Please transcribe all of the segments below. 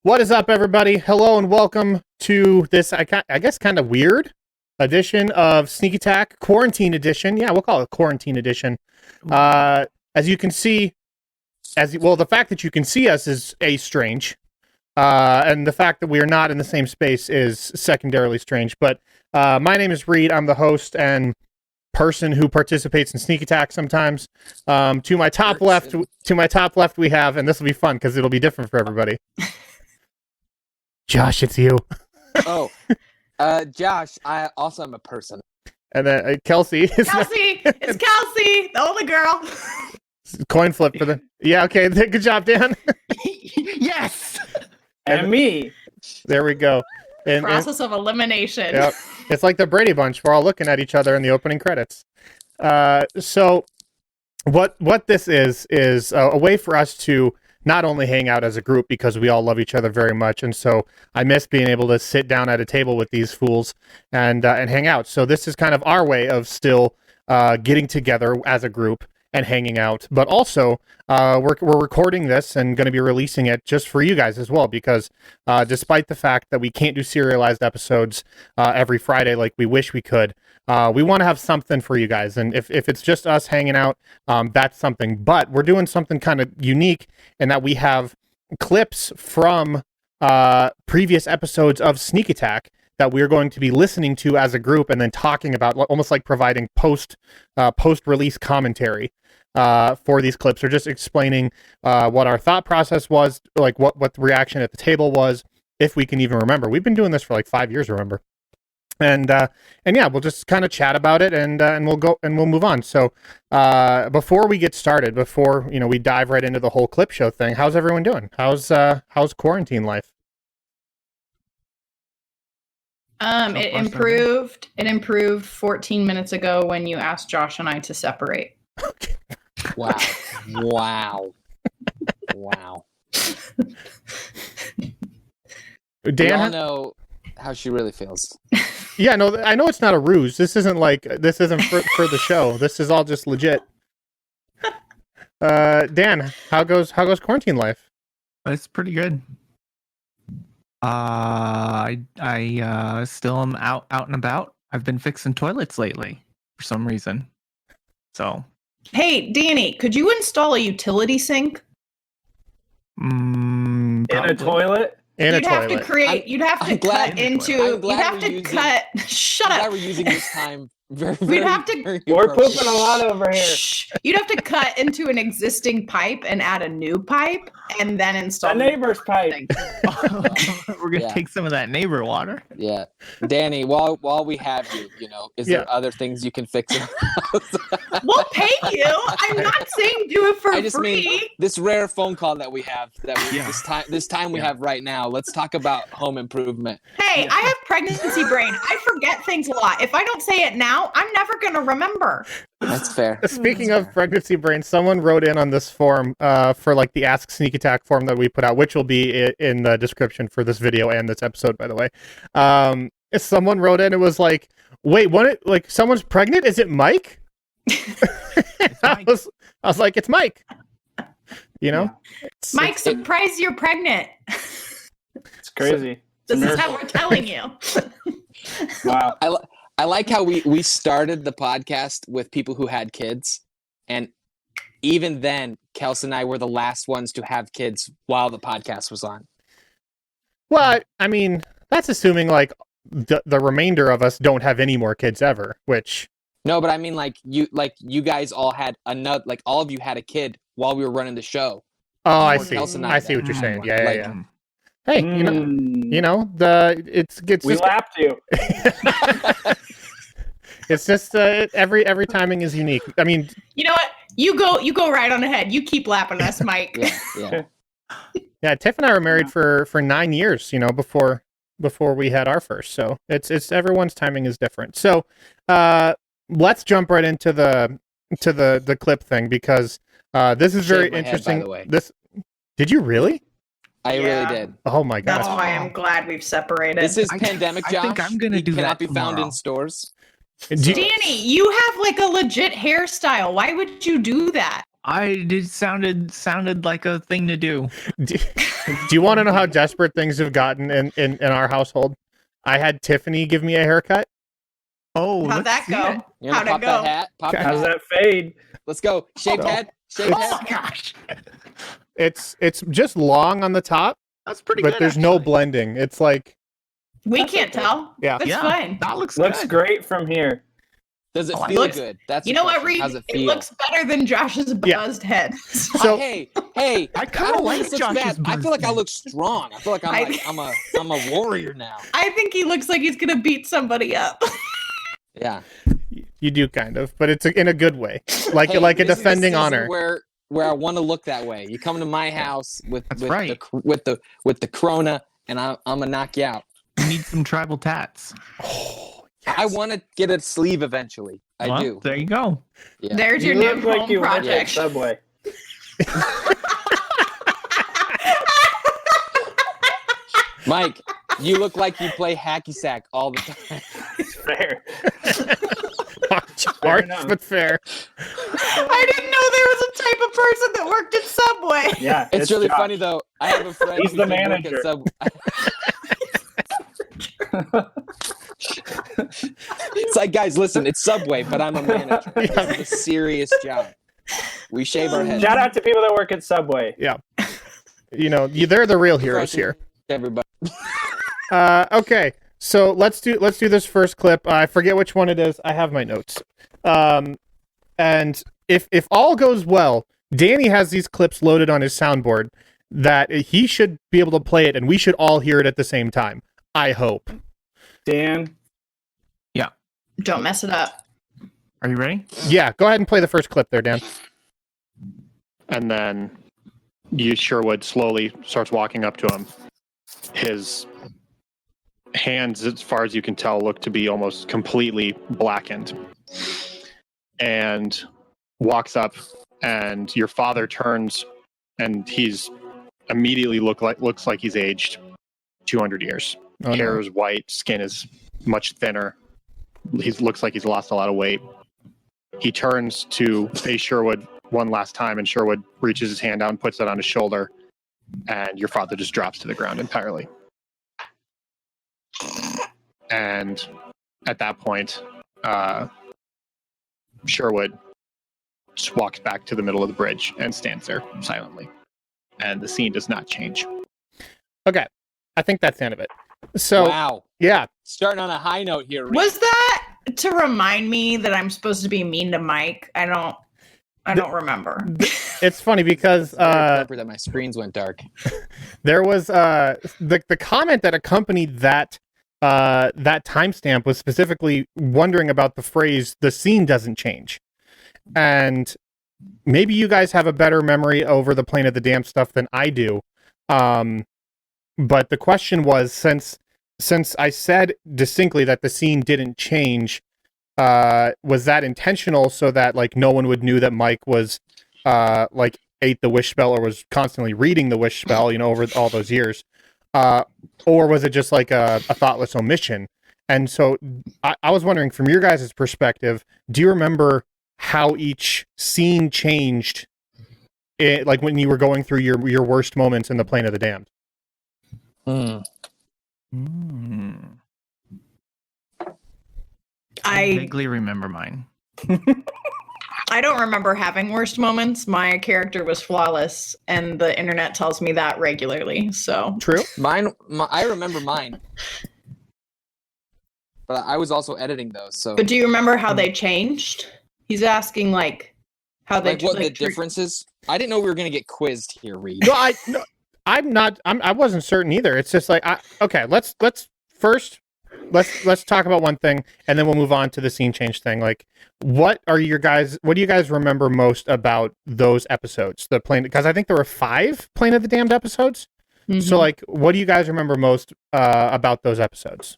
What is up, everybody? Hello and welcome to this, I guess, kind of weird edition of Sneak Attack, Quarantine Edition. Yeah, we'll call it Quarantine Edition. As you can see, the fact that you can see us is strange, and the fact that we are not in the same space is secondarily strange. But my name is Reed. I'm the host and person who participates in Sneak Attack sometimes. To my top left, we have, and this will be fun because it'll be different for everybody. Josh, it's you. Josh, I also am a person. And then Kelsey. It's Kelsey, the only girl. Coin flip for the... Yeah, okay, good job, Dan. Yes! And me. There we go. Process of elimination. Yep. It's like the Brady Bunch. We're all looking at each other in the opening credits. So what this is a way for us to not only hang out as a group because we all love each other very much, and so I miss being able to sit down at a table with these fools and hang out. So this is kind of our way of still getting together as a group and hanging out. But also, we're recording this and going to be releasing it just for you guys as well, because despite the fact that we can't do serialized episodes every Friday like we wish we could, we want to have something for you guys. And if it's just us hanging out, that's something. But we're doing something kind of unique in that we have clips from previous episodes of Sneak Attack that we're going to be listening to as a group and then talking about, almost like providing post-release commentary for these clips, or just explaining what our thought process was, like what the reaction at the table was, if we can even remember. We've been doing this for like 5 years, remember? And yeah, we'll just kind of chat about it, and we'll move on. So before we get started, before we dive right into the whole clip show thing, how's everyone doing? How's quarantine life? It improved. It improved 14 minutes ago when you asked Josh and I to separate. Wow. Dan, we all know how she really feels. Yeah, no, I know it's not a ruse. This isn't for the show. This is all just legit. Dan, how goes quarantine life? It's pretty good. I still am out and about. I've been fixing toilets lately for some reason. So, hey, Danny, could you install a utility sink? In a toilet? You'd have to cut. Shut up. Glad we're using this time. We're pooping a lot over here. Shh. You'd have to cut into an existing pipe and add a new pipe, and then install a neighbor's pipe. We're gonna take some of that neighbor water. Yeah, Danny. While we have you, is there other things you can fix? We'll pay you. I'm not saying do it for free. I just mean this rare phone call that we have. This time we have right now. Let's talk about home improvement. Hey, I have pregnancy brain. I forget things a lot. If I don't say it now, I'm never going to remember. That's fair. Speaking of pregnancy brain, someone wrote in on this form for like the Ask Sneak Attack form that we put out, which will be in the description for this video and this episode, by the way. Someone wrote in, it was like, wait, like someone's pregnant? Is it Mike? I was like, it's Mike. Mike, surprise, you're pregnant. It's crazy. This is how we're telling you. Wow. I like how we started the podcast with people who had kids, and even then, Kelsey and I were the last ones to have kids while the podcast was on. Well, I mean, that's assuming like the remainder of us don't have any more kids ever, which... No, but I mean, you guys all had all of you had a kid while we were running the show. Oh, I see. I see what you're saying. Yeah. Hey, we lapped you. It's just every timing is unique. I mean, you know what? You go right on ahead. You keep lapping us, Mike. Yeah. Tiff and I were married for 9 years. Before we had our first. So it's everyone's timing is different. So let's jump right into the clip thing, because this is very interesting. By the way. Did you really? I really did. Oh my god! That's why I'm glad we've separated. This is pandemic, Josh. I think I'm gonna do that. Cannot be found in stores. Danny, you have like a legit hairstyle. Why would you do that? I did sounded like a thing to do. Do you want to know how desperate things have gotten in our household? I had Tiffany give me a haircut. Oh, How'd let's that see go? it. You wanna How'd it pop go? that hat? Pop that How's hat. that fade? Let's go. Shaved Oh. head. Shaved Oh head. my gosh. It's just long on the top, That's pretty but good. there's no actually. blending. It's like We That's can't okay. tell. Yeah. That's Yeah, fine. that looks Looks good. great from here. Does it Oh, it feel looks- good? That's You the know what, question. Reed? How's it It feel? looks better than Josh's Yeah. buzzed head. So- hey, I kinda don't like think this looks Josh's bad. I feel like I buzz. look strong. I feel like I'm a warrior now. I think he looks like he's gonna beat somebody up. Yeah. you do kind of, but it's in a good way, like Hey, a this is the defending season honor. Where I want to look that way. You come to my house with That's with right. the Corona, and I'm gonna knock you out. You need some tribal tats. Oh, I want to get a sleeve eventually. I Well, do. There you go. Yeah. There's You your new look like home you work at project. Subway. Mike, you look like you play hacky sack all the time. It's fair. harsh, enough. but fair. I didn't know there was a type of person that worked at Subway. Yeah, It's really Josh. funny though. I have a friend. He's who the did work at manager. It's like, guys, listen, it's Subway, but I'm a manager. Yeah. It's a serious job. We shave our heads. Shout out to people that work at Subway. They're the real heroes here. Everybody. Okay, so let's do this first clip. I forget which one it is. I have my notes. And if all goes well, Danny has these clips loaded on his soundboard that he should be able to play it, and we should all hear it at the same time. I hope. Dan, Don't mess it up. Are you ready? Yeah, go ahead and play the first clip there, Dan. And then Sherwood slowly starts walking up to him. His hands, as far as you can tell, look to be almost completely blackened. And walks up, and your father turns, and he's immediately looks like he's aged 200 years. Oh, no. Hair is white, skin is much thinner. He looks like he's lost a lot of weight. He turns to face Sherwood one last time, and Sherwood reaches his hand out and puts it on his shoulder, and your father just drops to the ground entirely. And at that point, Sherwood just walks back to the middle of the bridge and stands there silently. And the scene does not change. Okay, I think that's the end of it. So Wow. yeah, Starting on a high note here. Reed. Was that to remind me that I'm supposed to be mean to Mike? I don't remember. it's funny because Very appropriate that my screens went dark. there was the comment that accompanied that timestamp was specifically wondering about the phrase "the scene doesn't change," and maybe you guys have a better memory over the Plane of the Damned stuff than I do. But the question was, since I said distinctly that the scene didn't change, was that intentional so that like no one would knew that Mike was like ate the wish spell or was constantly reading the wish spell, over all those years? Or was it just like a thoughtless omission? And so I was wondering, from your guys' perspective, do you remember how each scene changed, like when you were going through your worst moments in the Plane of the Damned? Hmm. Mm. I vaguely remember mine. I don't remember having worst moments. My character was flawless, and the internet tells me that regularly. So True. I remember mine. But I was also editing those, so but do you remember how they changed? He's asking like how they like what the like, difference is. I didn't know we were gonna get quizzed here, Reed. No, I'm not. I wasn't certain either. It's just like, okay. Let's first talk about one thing, and then we'll move on to the scene change thing. Like, what do you guys remember most about those episodes? The plane, because I think there were 5 Plane of the Damned episodes. Mhm. So, like, what do you guys remember most about those episodes?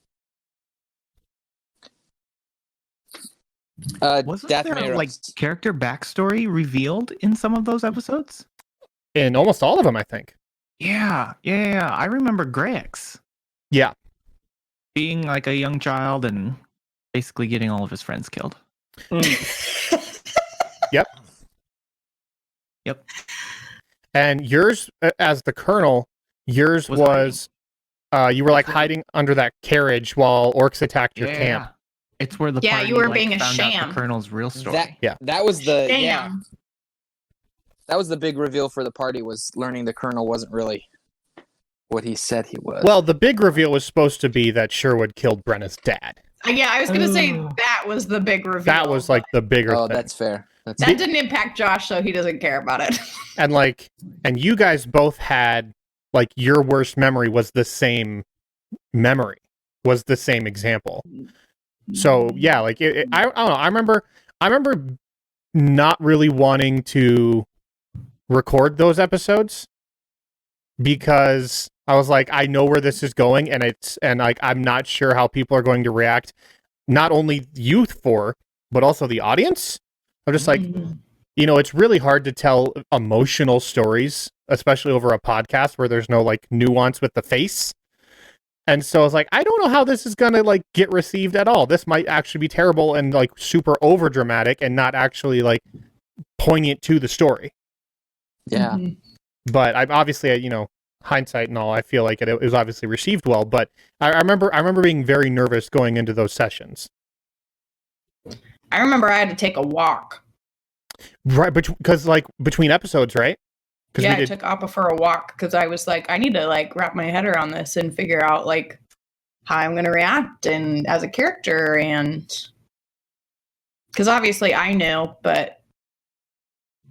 Wasn't Death there May like Roast. character backstory revealed in some of those episodes? In almost all of them, I think. Yeah. I remember Grex. Yeah. Being like a young child and basically getting all of his friends killed. Mm. Yep. And yours, as the Colonel, yours Was was you were like hiding under that carriage while orcs attacked your camp. It's where the Yeah, party, you were like, being a found out sham. the Colonel's real story. That was the Damn. that was the big reveal for the party, was learning the Colonel wasn't really what he said he was. Well, the big reveal was supposed to be that Sherwood killed Brenna's dad. Yeah, I was gonna say Oh. that was the big reveal. That was like the bigger oh, thing. that's fair. That's that didn't impact Josh, so he doesn't care about it. And like, and you guys both had like your worst memory was the same memory, was the same example. So yeah, like I don't know. I remember not really wanting to record those episodes because I was like, I know where this is going, and like I'm not sure how people are going to react. Not only youth for, but also the audience. I'm just like, it's really hard to tell emotional stories, especially over a podcast where there's no like nuance with the face. And so I was like, I don't know how this is gonna like get received at all. This might actually be terrible and like super over dramatic and not actually like poignant to the story. yeah. But I'm obviously, hindsight and all, I feel like it was obviously received well. But I remember being very nervous going into those sessions. I remember I had to take a walk. Right, because like between episodes, right? Yeah, I took Appa for a walk because I was like, I need to like wrap my head around this and figure out like how I'm going to react and as a character, and because obviously I knew, but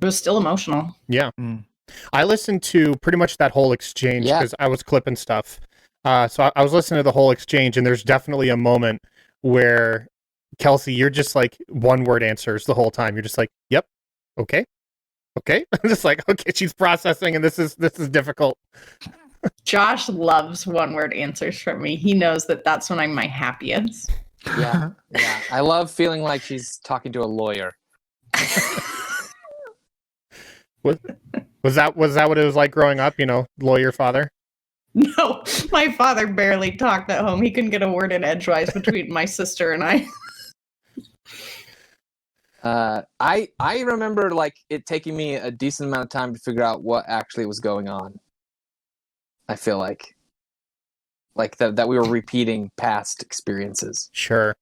it was still emotional. Yeah. Mm. I listened to pretty much that whole exchange Yeah. because I was clipping stuff. So I was listening to the whole exchange, and there's definitely a moment where Kelsey, you're just like one word answers the whole time. You're just like, "Yep, okay." I'm just like, okay, she's processing, and this is difficult. Josh loves one word answers from me. He knows that that's when I'm my happiest. Yeah. Yeah. I love feeling like she's talking to a lawyer. Was that what it was like growing up? Lawyer father. No, my father barely talked at home. He couldn't get a word in edgewise between my sister and I. I remember like it taking me a decent amount of time to figure out what actually was going on. I feel like that we were repeating past experiences. Sure.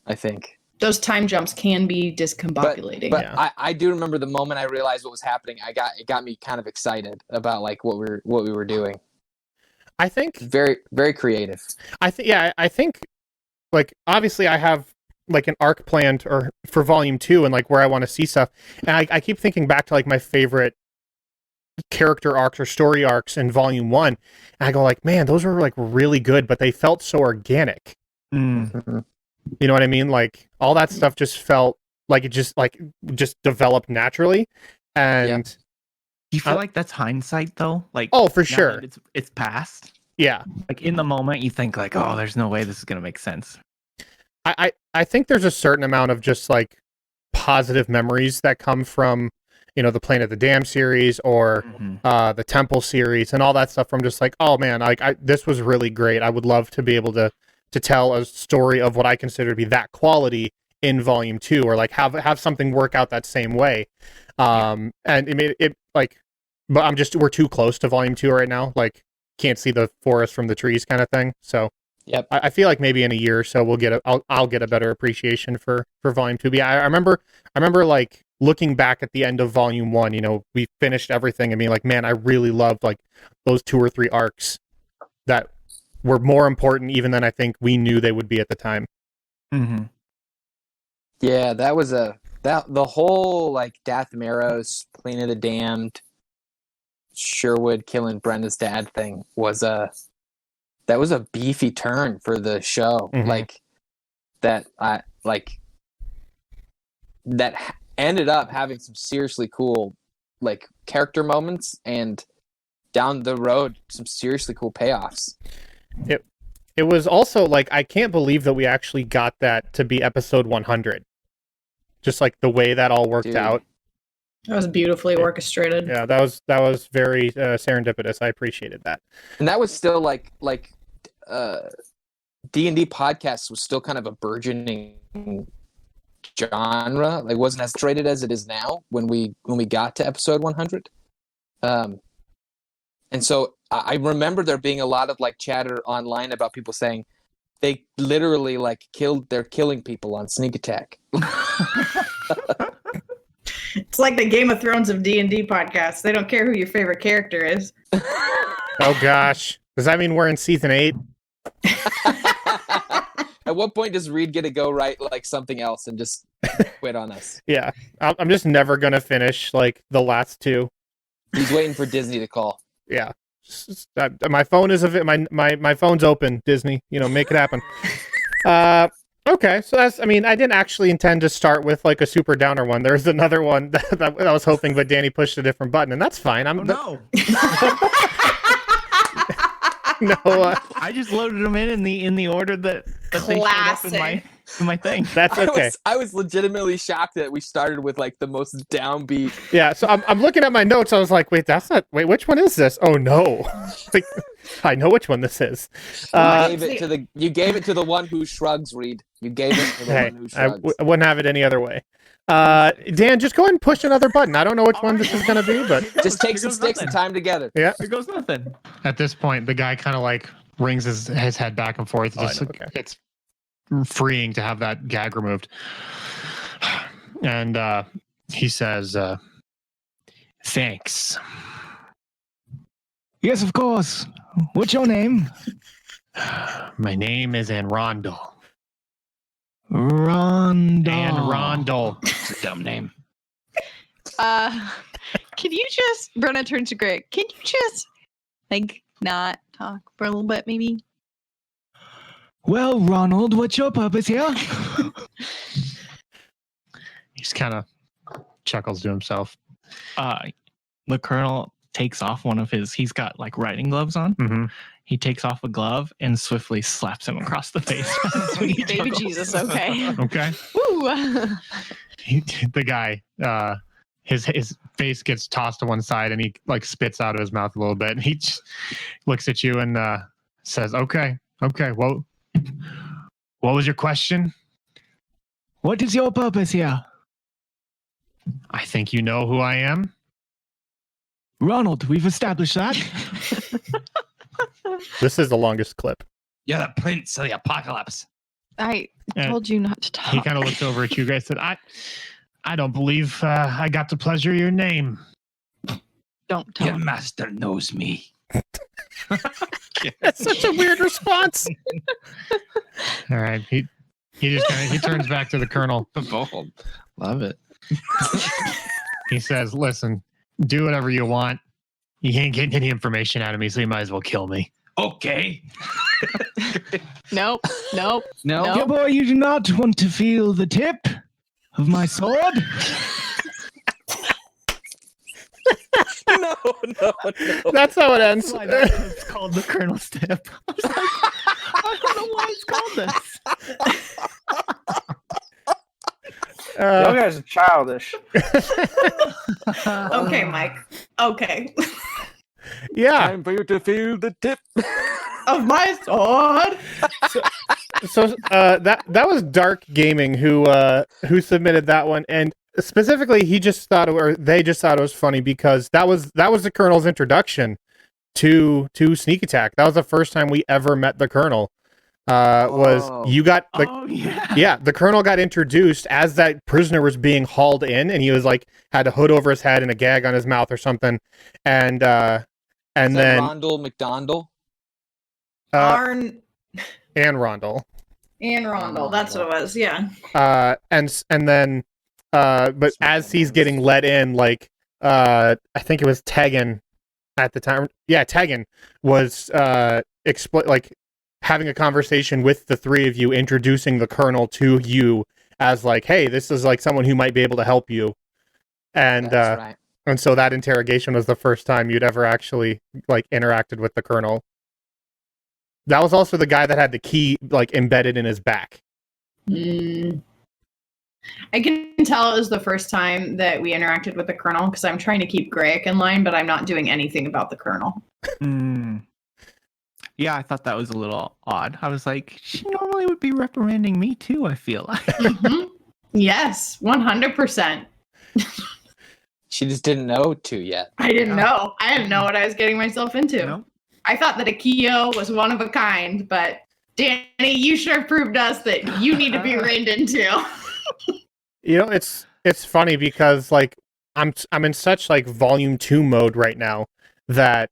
I think, Those time jumps can be discombobulating. but Yeah. I do remember the moment I realized what was happening. It got me kind of excited about like what we were doing. I think Very very creative. I think like obviously I have like an arc planned or for volume 2 and like where I want to see stuff. And I keep thinking back to like my favorite character arcs or story arcs in volume 1. And I go like, man, those were like really good, but they felt so organic. Mm. You know what I mean? Like all that stuff just felt like it just developed naturally. And Do you feel like that's hindsight though? Like, oh, for now sure. that it's past. Yeah. Like in the moment, you think like, oh, there's no way this is gonna make sense. I think there's a certain amount of just like positive memories that come from, the Plane of the Dam series or Mhm. the Temple series and all that stuff from just like, oh man, this was really great. I would love to be able to tell a story of what I consider to be that quality in volume 2 or like have something work out that same way. And it made it like, but we're too close to volume 2 right now. Like can't see the forest from the trees kind of thing. So Yep. I feel like maybe in a year or so I'll get a better appreciation for volume 2. But yeah, I remember like looking back at the end of volume 1, we finished everything and being like, man, I really loved like those 2 or 3 arcs that were more important even than I think we knew they would be at the time. Mhm. Yeah, that was the whole like Dathmeros, Plane of the Damned, Sherwood killing Brenda's dad thing was a beefy turn for the show. Mhm. Like that ended up having some seriously cool like character moments and down the road some seriously cool payoffs. It was also like, I can't believe that we actually got that to be episode 100. Just like the way that all worked Dude. out. That was beautifully orchestrated. Yeah, that was very serendipitous. I appreciated that. And that was still like D&D podcast was still kind of a burgeoning genre, like wasn't as traded as it is now when we got to episode 100. And so I remember there being a lot of like chatter online about people saying they literally like they're killing people on Sneak Attack. It's like the Game of Thrones of D&D podcasts. They don't care who your favorite character is. Oh gosh, does that mean we're in season 8? At what point does Reed get to go write like something else and just quit on us? Yeah, I'm just never gonna finish like the last 2. He's waiting for Disney to call. Yeah, my phone is my phone's open. Disney, make it happen. Okay, so that's. I mean, I didn't actually intend to start with like a super downer one. There's another one that I was hoping, but Danny pushed a different button, and that's fine. No. No, I just loaded them in the order that they showed up in my thing. that's okay. I was legitimately shocked that we started with like the most downbeat. Yeah, so I'm looking at my notes. I was like, wait, which one is this? Oh no, like, I know which one this is. You gave it to the one who shrugs, Reed. You gave it to the Hey, one who I shrugs. wouldn't have it any other way. Dan, just go ahead and push another button. I don't know which one this is going to be, but Just take some sticks and time together. yeah. Here goes nothing. At this point, the guy kind of like rings his head back and forth. Oh, I Just, know, okay. It's freeing to have that gag removed. And he says, thanks. Yes, of course. What's your name? My name is Anrondel. Rondell. Anrondel. It's a dumb name. Can you just, Brenna turns to Greg, can you just, like, not talk for a little bit, maybe? Well, Ronald, what's your purpose here? He just kind of chuckles to himself. The Colonel takes off one of he's got like riding gloves on. Mm-hmm. He takes off a glove and swiftly slaps him across the face. Baby Chuckles. Jesus, okay. Okay. Woo! The guy, his face gets tossed to one side and he like spits out of his mouth a little bit. And he just looks at you and says, okay. Well, what was your question? What is your purpose here? I think you know who I am. Ronald, we've established that. This is the longest clip. You're the prince of the apocalypse. I And told you not to talk. he kind of looks over at you guys and said, I don't believe I got to pleasure your name. Don't talk. Your master knows me. That's such a weird response. All right. He just he turns back to the Colonel. Bold. Love it. He says, listen, do whatever you want. You ain't getting any information out of me, so you might as well kill me. Okay. Nope. No. Yeah, boy, you do not want to feel the tip of my sword? No. That's how it ends. Why it's called the Colonel's tip. I was like, I don't know why it's called this. Y'all guys are childish. Okay, Mike. Okay. Yeah. Time for you to feel the tip. Of my sword. So that was Dark Gaming who submitted that one, and specifically they just thought it was funny because that was the Colonel's introduction to Sneak Attack. That was the first time we ever met the Colonel. You got the Colonel got introduced as that prisoner was being hauled in, and he was like had a hood over his head and a gag on his mouth or something, and then Rondell McDonald. Arn and Rondell. and Rondell. That's what it was. Yeah. And then but as he's getting let in, like I think it was Tegan at the time. Yeah, Tegan was having a conversation with the three of you, introducing the Colonel to you as like, hey, this is like someone who might be able to help you. And That's right. and so that interrogation was the first time you'd ever actually like interacted with the Colonel. That was also the guy that had the key like embedded in his back. I can tell it was the first time that we interacted with the Colonel because I'm trying to keep Greg in line, but I'm not doing anything about the Colonel. Yeah, I thought that was a little odd. I was like, she normally would be reprimanding me too, I feel like. Mhm. Yes, 100%. She just didn't know to yet. I didn't know. I didn't know what I was getting myself into. No? I thought that Akio was one of a kind, but Danny, you sure proved us that you need to be reined into. You know, it's funny because like I'm in such like volume 2 mode right now that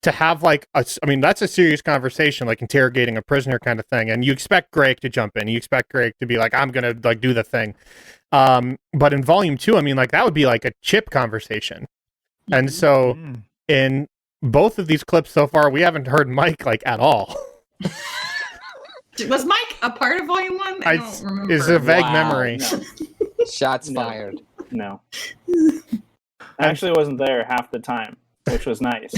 to have like I mean that's a serious conversation, like interrogating a prisoner kind of thing, and you expect Greg to jump in, you expect Greg to be like, I'm gonna like do the thing, but in volume 2, I mean, like that would be like a chip conversation, and so in both of these clips so far, we haven't heard Mike like at all. Was Mike a part of volume 1? I don't remember. It's a vague Wow. memory. No. Shots No. fired. No. I actually wasn't there half the time, which was nice.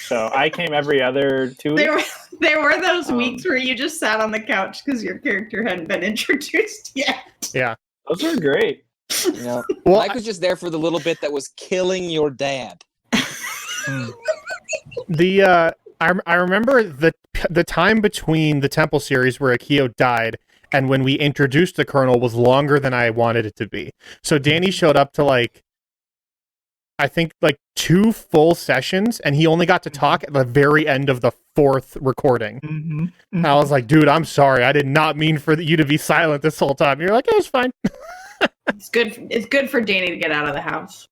So I came every other 2 weeks. There were those Um, weeks where you just sat on the couch because your character hadn't been introduced yet. Yeah. Those were great. You know, Well, Mike was just there for the little bit that was killing your dad. I remember the time between the Temple series where Akio died and when we introduced the Colonel was longer than I wanted it to be. So Danny showed up to like, I think like 2 full sessions, and he only got to talk at the very end of the 4th recording. Mm-hmm. I was like, dude, I'm sorry. I did not mean for you to be silent this whole time. You're like, it's fine. It's good for Danny to get out of the house.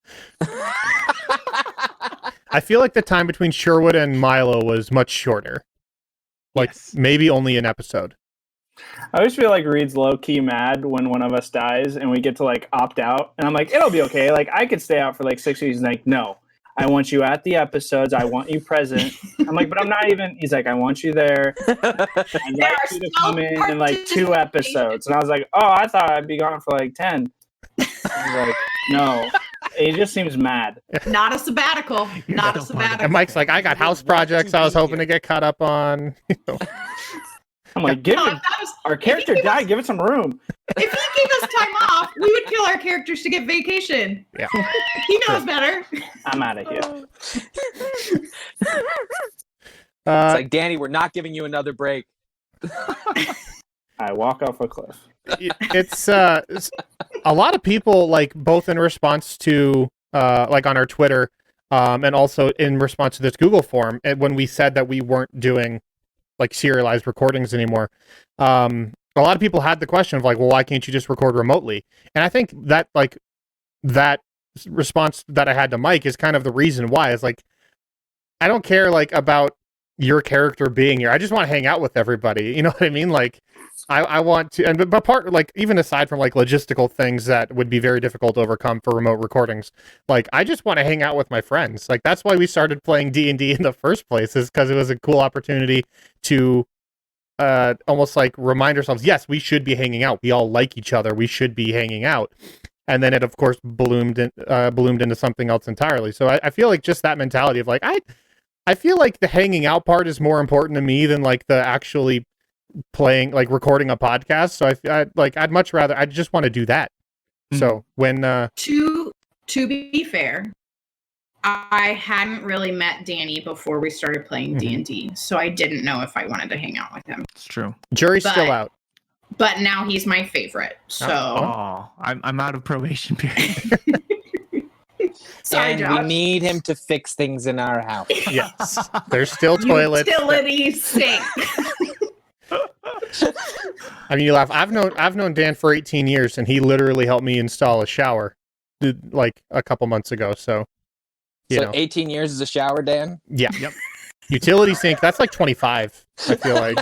I feel like the time between Sherwood and Milo was much shorter. Like Yes. maybe only an episode. I always feel like Reed's low-key mad when one of us dies and we get to like opt out. And I'm like, it'll be okay. Like I could stay out for like 6 weeks. He's like, no, I want you at the episodes. I want you present. I'm like, but I'm not even. He's like, I want you there. I'd like you to come in like 2 episodes. And I was like, oh, I thought I'd be gone for like 10. He's like, no. He just seems mad. Not a sabbatical. Not a still part of sabbatical. And Mike's like, I got house projects I was hoping to get caught up on. I'm like, give No, it. Our character died. Give it some room. If he gave us time off, we would kill our characters to get vacation. Yeah. He knows better. I'm out of here. It's like, Danny, we're not giving you another break. I walk off a cliff. it's a lot of people, like both in response to like on our Twitter and also in response to this Google form, and when we said that we weren't doing like serialized recordings anymore, a lot of people had the question of like, well, why can't you just record remotely? And I think that like that response that I had to Mike is kind of the reason why. Is like, I don't care like about your character being here. I just want to hang out with everybody. You know what I mean? Like, I want to, and but part like even aside from like logistical things that would be very difficult to overcome for remote recordings, like I just want to hang out with my friends. Like that's why we started playing D&D in the first place, is because it was a cool opportunity to almost like remind ourselves, yes, we should be hanging out. We all like each other. We should be hanging out. And then it of course ballooned into something else entirely. So I feel like just that mentality of like I feel like the hanging out part is more important to me than like the actually playing, like recording a podcast. So I'd much rather, I just want to do that. So when To be fair, I hadn't really met Danny before we started playing D&D, so I didn't know if I wanted to hang out with him. It's true. jury's But- still out. But now he's my favorite. So Oh, I'm out of probation period. sorry, And Josh. we need him to fix things in our house. Yes, there's still toilets. Utility sink. I mean, you laugh. I've known Dan for 18 years, and he literally helped me install a shower, like a couple months ago. So, you So know, 18 years is a shower, Dan? yeah. Yep. Utility sink. That's like 25. I feel like.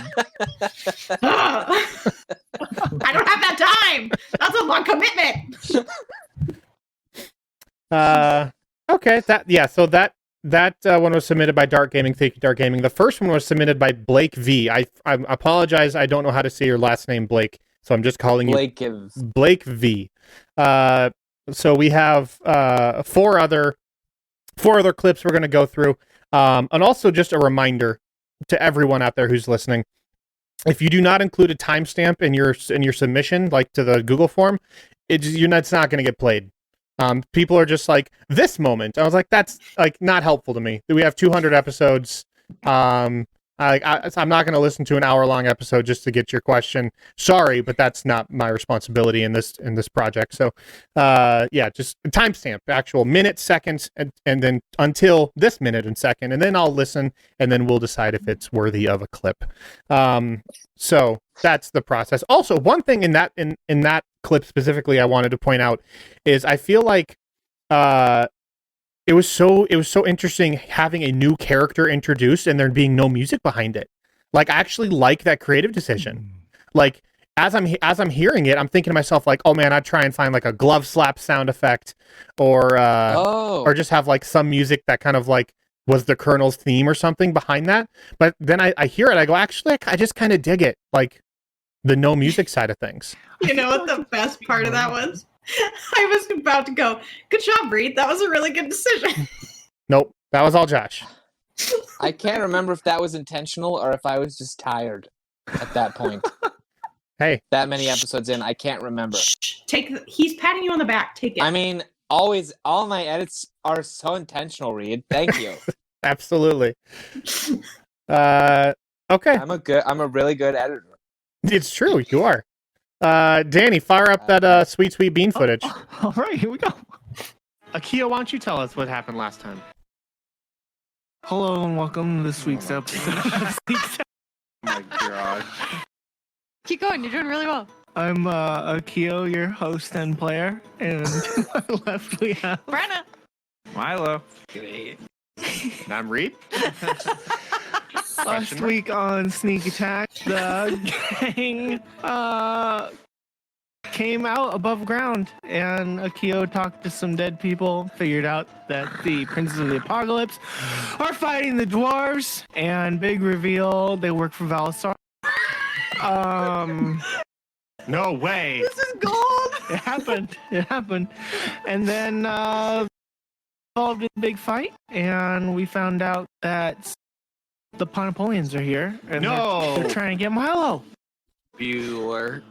I don't have that time. That's a long commitment. Okay. So that one was submitted by Dark Gaming. Thank you, Dark Gaming. The first one was submitted by Blake V. I apologize. I don't know how to say your last name, Blake. So I'm just calling you Blake V. So we have four other clips we're going to go through. And also just a reminder to everyone out there who's listening, if you do not include a timestamp in your submission, like to the Google form, it's not going to get played. People are just like, this moment. I was like, that's like not helpful to me. We have 200 episodes. I'm not going to listen to an hour-long episode just to get your question. Sorry, but that's not my responsibility in this project. So, just timestamp, actual minute, seconds, and then until this minute and second, and then I'll listen, and then we'll decide if it's worthy of a clip. So that's the process. Also, one thing in that clip specifically, I wanted to point out is I feel like it was so interesting having a new character introduced and there being no music behind it. Like, I actually like that creative decision. Like, as I'm hearing it, I'm thinking to myself, like, oh man, I'd try and find like a glove slap sound effect, or just have like some music that kind of like was the Colonel's theme or something behind that. But then I hear it, I go, actually, I just kind of dig it, like the no music side of things. You know what the best part of that was? I was about to go, good job, Reed. That was a really good decision. Nope, that was all Josh. I can't remember if that was intentional or if I was just tired at that point. Hey. That many episodes in, I can't remember. He's patting you on the back. Take it. I mean, always, all my edits are so intentional, Reed. Thank you. Absolutely. Okay. I'm a really good editor. It's true, you are. Danny, fire up that sweet bean footage. All right, here we go. Akio, why don't you tell us what happened last time? Hello and welcome to this week's episode. Oh my god. Keep going. You're doing really well. I'm Akio, your host and player, and to my left we have Brenna. Milo. And I'm Reed. last week on Sneak Attack. The gang came out above ground, and Akio talked to some dead people, figured out that the Princes of the Apocalypse are fighting the dwarves, and big reveal, they work for Valisar. No way. This is gold. It happened. And then involved in a big fight, and we found out that the Ponapolians are here, and they're trying to get Milo. Bueller.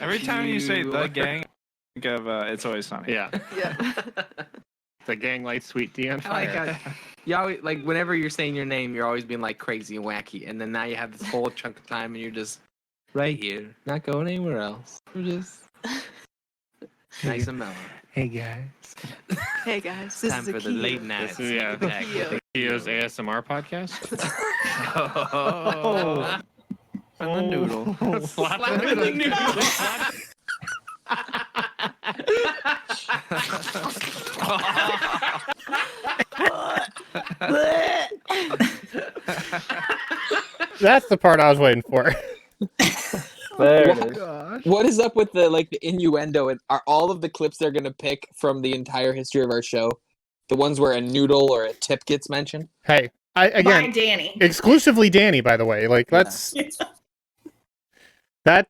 Every time you say the gang, I think of It's Always Sunny. Yeah. The gang lights sweet tea on Oh my fire. god. You always, like, whenever you're saying your name, you're always being like crazy and wacky, and then now you have this whole chunk of time and you're just right here, not going anywhere else. We're just nice and mellow. Hey guys. Hey guys, this Time is for the late night. This is Akio's ASMR podcast. Oh. And the noodle. Slap him in the noodle. That's the part I was waiting for. There it is. What is up with the innuendo? And are all of the clips they're gonna pick from the entire history of our show the ones where a noodle or a tip gets mentioned? Hey, By again, Danny. exclusively Danny, by the way. Like, that's that.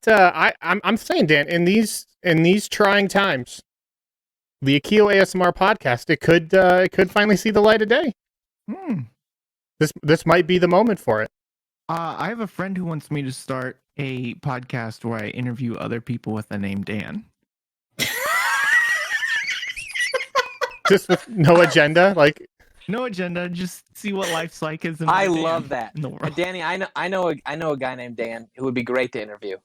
I'm saying, Dan, in these trying times, the Akio ASMR podcast, it could finally see the light of day. This might be the moment for it. I have a friend who wants me to start a podcast where I interview other people with the name Dan. Just with no agenda, like No agenda, just see what life's like as I Dan love that. in the world. Danny, I know a guy named Dan who would be great to interview.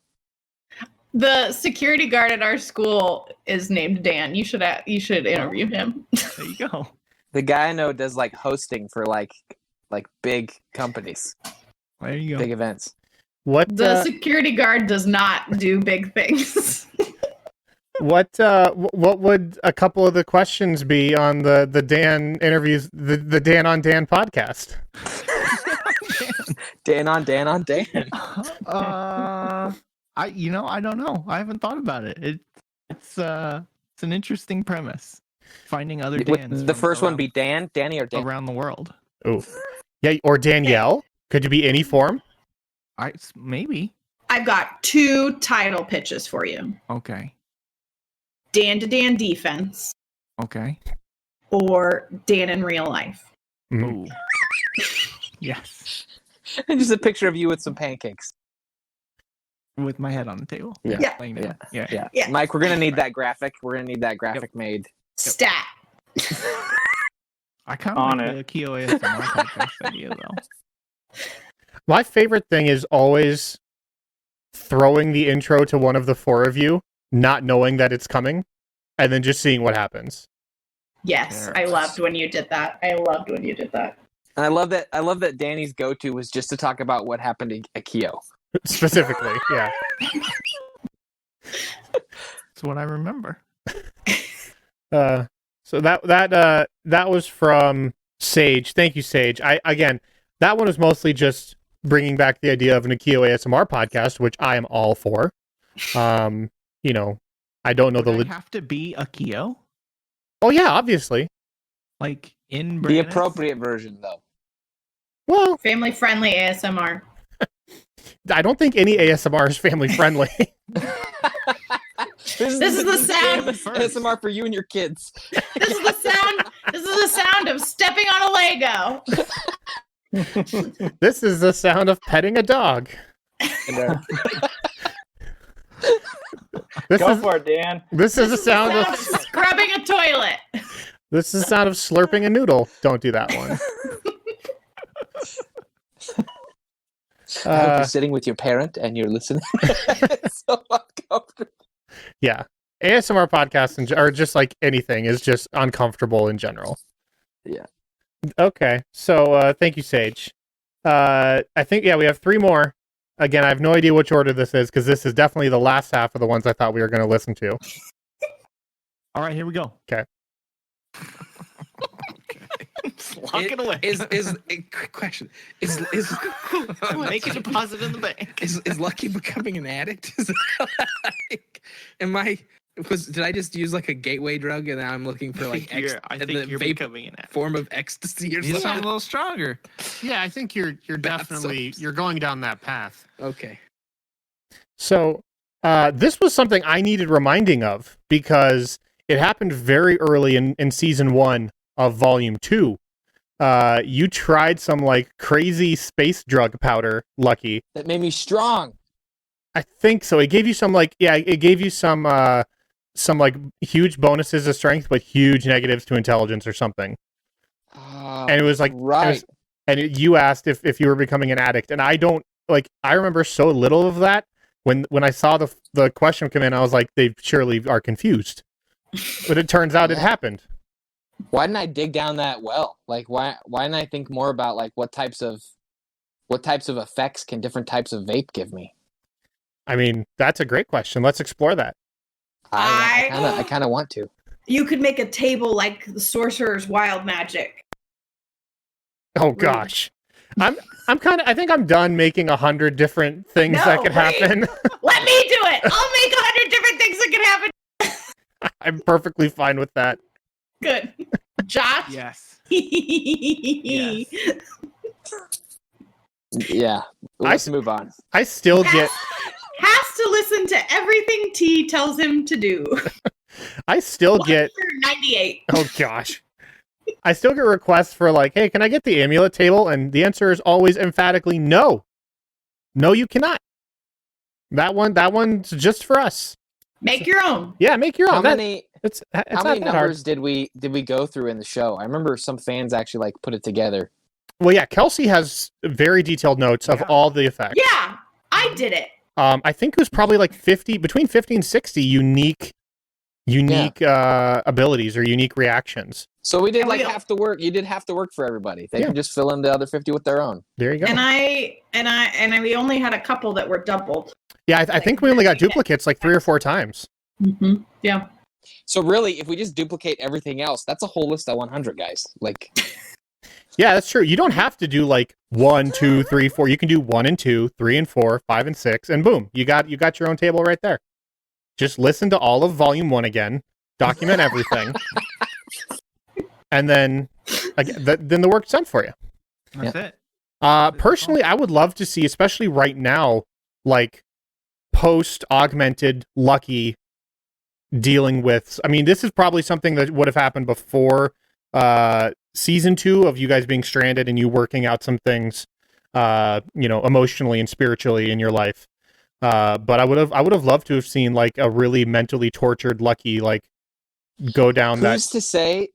The security guard at our school is named Dan. You should interview him. There you go. The guy I know does like hosting for like big companies, There you go. big events. what The security guard does not do big things. what would a couple of the questions be on the Dan interviews, the Dan on Dan podcast? Dan on Dan on Dan. I don't know. I haven't thought about it. It's an interesting premise. Finding other Dans. Would the from first one around- be Dan, Danny, or Dan? around the world? Oh, yeah, or Danielle. Could you be any form? Maybe. I've got 2 title pitches for you. Okay. Dan to Dan defense Okay. or Dan in real life. Mhm. Ooh. Yes. And just a picture of you with some pancakes. With my head on the table. Yeah. Laying down. Yeah. Yeah. Yeah. Mike, we're gonna need that graphic. We're gonna need that graphic made. Stat. I kind On of like the Akio ASMR podcast idea though. My favorite thing is always throwing the intro to one of the four of you, not knowing that it's coming, and then just seeing what happens. Yes, I loved when you did that. And I love that Danny's go-to was just to talk about what happened at Kyo. Specifically, yeah. That's what I remember. So that was from Sage. Thank you, Sage. That one was mostly just bringing back the idea of an Akio ASMR podcast, which I am all for. I don't know Would I have to be a Kyo? Oh yeah, obviously. Like in the appropriate version, though. Well, family friendly ASMR. I don't think any ASMR is family friendly. This is the sound. ASMR for you and your kids. This is the sound of stepping on a Lego. This is the sound of petting a dog. Go for it, Dan. This is the sound of scrubbing a toilet. This is the sound of slurping a noodle. Don't do that one. I hope you're sitting with your parent and you're listening. It's so uncomfortable. Yeah. ASMR podcasts or just like anything is just uncomfortable in general. Yeah. Okay. So thank you, Sage. I think, we have 3 more. Again, I have no idea which order this is because this is definitely the last half of the ones I thought we were going to listen to. All right, here we go. Okay. Lock it away. Is a quick question? Is Make a deposit in the bank. Is Lucky becoming an addict? Is that did I just use like a gateway drug and now I'm looking for like I think you're becoming an addict. Form of ecstasy or You something? sound a little stronger. Yeah, I think you're definitely you're going down that path. Okay. So this was something I needed reminding of because it happened very early in season 1 of volume 2. You tried some like crazy space drug powder, Lucky. That made me strong. I think so. It gave you some it gave you some like huge bonuses to strength, but huge negatives to intelligence or something. And it was like, right. You asked if you were becoming an addict, and I remember so little of that. When I saw the question come in, I was like, they surely are confused. But it turns out it happened. Why didn't I dig down that well? Like, why didn't I think more about like what types of effects can different types of vape give me? I mean, that's a great question. Let's explore that. I kind of want to. You could make a table like the Sorcerer's Wild Magic. Oh gosh. I think I'm done making 100 different things that could happen. Let me do it. I'll make 100 different things that could happen. I'm perfectly fine with that. Good. Josh? Yes. Yes. Yeah. Let's move on. I still get has to listen to everything T tells him to do. I still get 98. Oh gosh. I still get requests for like, hey, can I get the amulet table? And the answer is always emphatically no. No, you cannot. That one's just for us. Make your own. Yeah, make your own. How many numbers numbers did we go through in the show? I remember some fans actually like put it together. Well, yeah, Kelsey has very detailed notes of all the effects. Yeah, I did it. I think it was probably like between 50 and 60 unique abilities or unique reactions. So we did half the work. You did half the work for everybody. They can just fill in the other 50 with their own. There you go. And we only had a couple that were doubled. Yeah, I think we only got duplicates like 3 or 4 times. Mm-hmm. Yeah. So really, if we just duplicate everything else, that's a whole list of 100 guys. Like, yeah, that's true. You don't have to do like 1, 2, 3, 4. You can do 1 and 2, 3 and 4, 5 and 6, and boom, you got your own table right there. Just listen to all of Volume 1 again, document everything, and then then the work's done for you. That's it. Personally, I would love to see, especially right now, like post-augmented Lucky dealing with. I mean, this is probably something that would have happened before season 2 of you guys being stranded and you working out some things, emotionally and spiritually in your life. But I would have loved to have seen like a really mentally tortured Lucky like go down that. Who's to say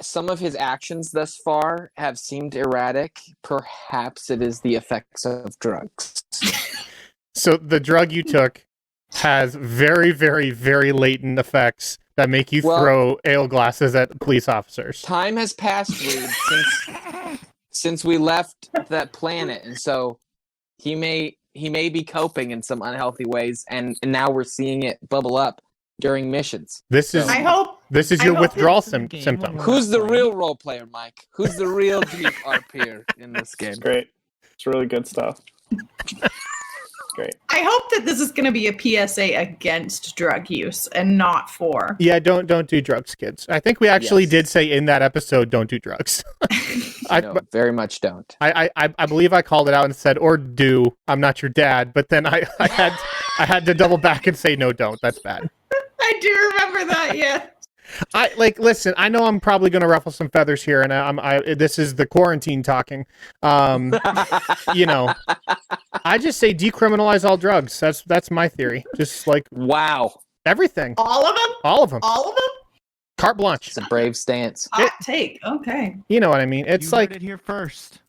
some of his actions thus far have seemed erratic. Perhaps it is the effects of drugs. So the drug you took has very, very, very latent effects that make you throw ale glasses at police officers. Time has passed, Reed, since we left that planet, and so he may be coping in some unhealthy ways, and now we're seeing it bubble up during missions. This is your withdrawal symptom. Who's the real role player, Mike? Who's the real deep RP here in this game? It's great. It's really good stuff. Great. I hope that this is going to be a PSA against drug use and not for. Yeah, don't do drugs, kids. I think we actually did say in that episode, don't do drugs. No, very much don't. I believe I called it out and said, or do. I'm not your dad. But then I had to double back and say, no, don't. That's bad. I do remember that. Yeah. Listen, I know I'm probably going to ruffle some feathers here, and this is the quarantine talking. You know, I just say decriminalize all drugs. That's my theory. Just like everything. All of them. All of them. All of them. Carte blanche. It's a brave stance. Hot take. Okay. You know what I mean? It's you like heard it here first.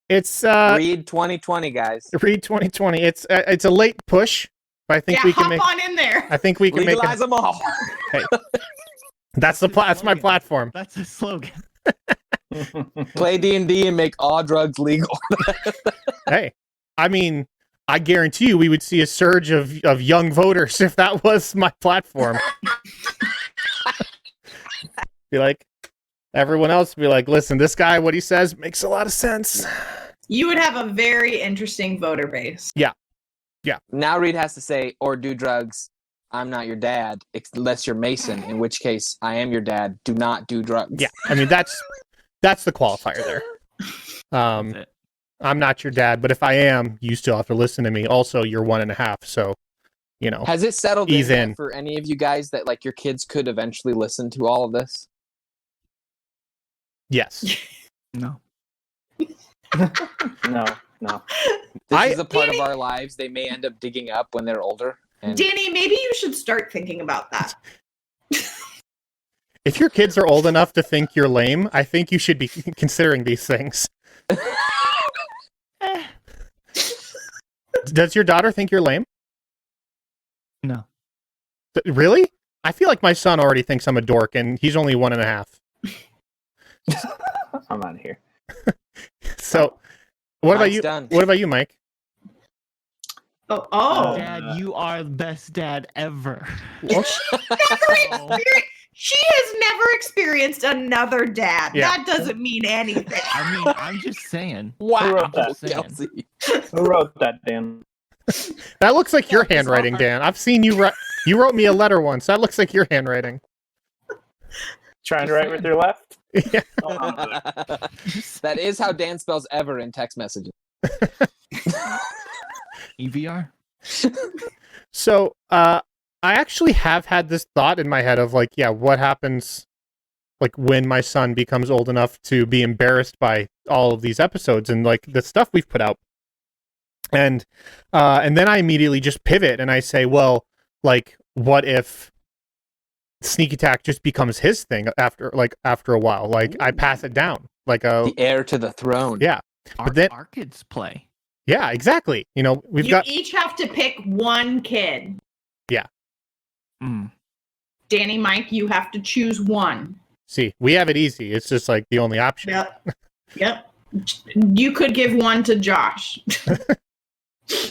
It's Read 2020, guys. Read 2020. It's a late push, but I think we can make. Hop on in there. I think we can legalize make them all. Hey. That's my platform. That's a slogan. Play D&D and make all drugs legal. Hey, I mean, I guarantee you we would see a surge of young voters if that was my platform. Be like, everyone else would be like, listen, this guy, what he says makes a lot of sense. You would have a very interesting voter base. Yeah. Now Reed has to say, or do drugs. I'm not your dad, unless you're Mason, in which case I am your dad. Do not do drugs. Yeah, I mean, that's the qualifier there. I'm not your dad, but if I am, you still have to listen to me. Also, you're 1.5, so, you know. Has it settled ease in for any of you guys that, like, your kids could eventually listen to all of this? Yes. No. No. This is a part of our lives they may end up digging up when they're older. And Danny, maybe you should start thinking about that. If your kids are old enough to think you're lame, I think you should be considering these things. Does your daughter think you're lame? No. Really? I feel like my son already thinks I'm a dork, and he's only 1.5. I'm out of here. So, what about Mike's you? done. What about you, Mike? Oh. Dad, you are the best dad ever. She has never experienced another dad. Yeah. That doesn't mean anything. I mean, I'm just saying. Who wrote that? Kelsey. Who wrote that, Dan? That looks like your handwriting, Dan. I've seen you write. You wrote me a letter once. That looks like your handwriting. Trying to write with your left? Yeah. That is how Dan spells ever in text messages. EVR? So, I actually have had this thought in my head of like, yeah, what happens like when my son becomes old enough to be embarrassed by all of these episodes and like the stuff we've put out. And then I immediately just pivot and I say, well, like, what if Sneak Attack just becomes his thing after a while? Like, I pass it down like the heir to the throne. Yeah. But then Our kids play. yeah, exactly. You know, we've You got each have to pick one kid. yeah. Danny, Mike, you have to choose one. See, we have it easy. It's just like the only option. Yep. You could give one to Josh.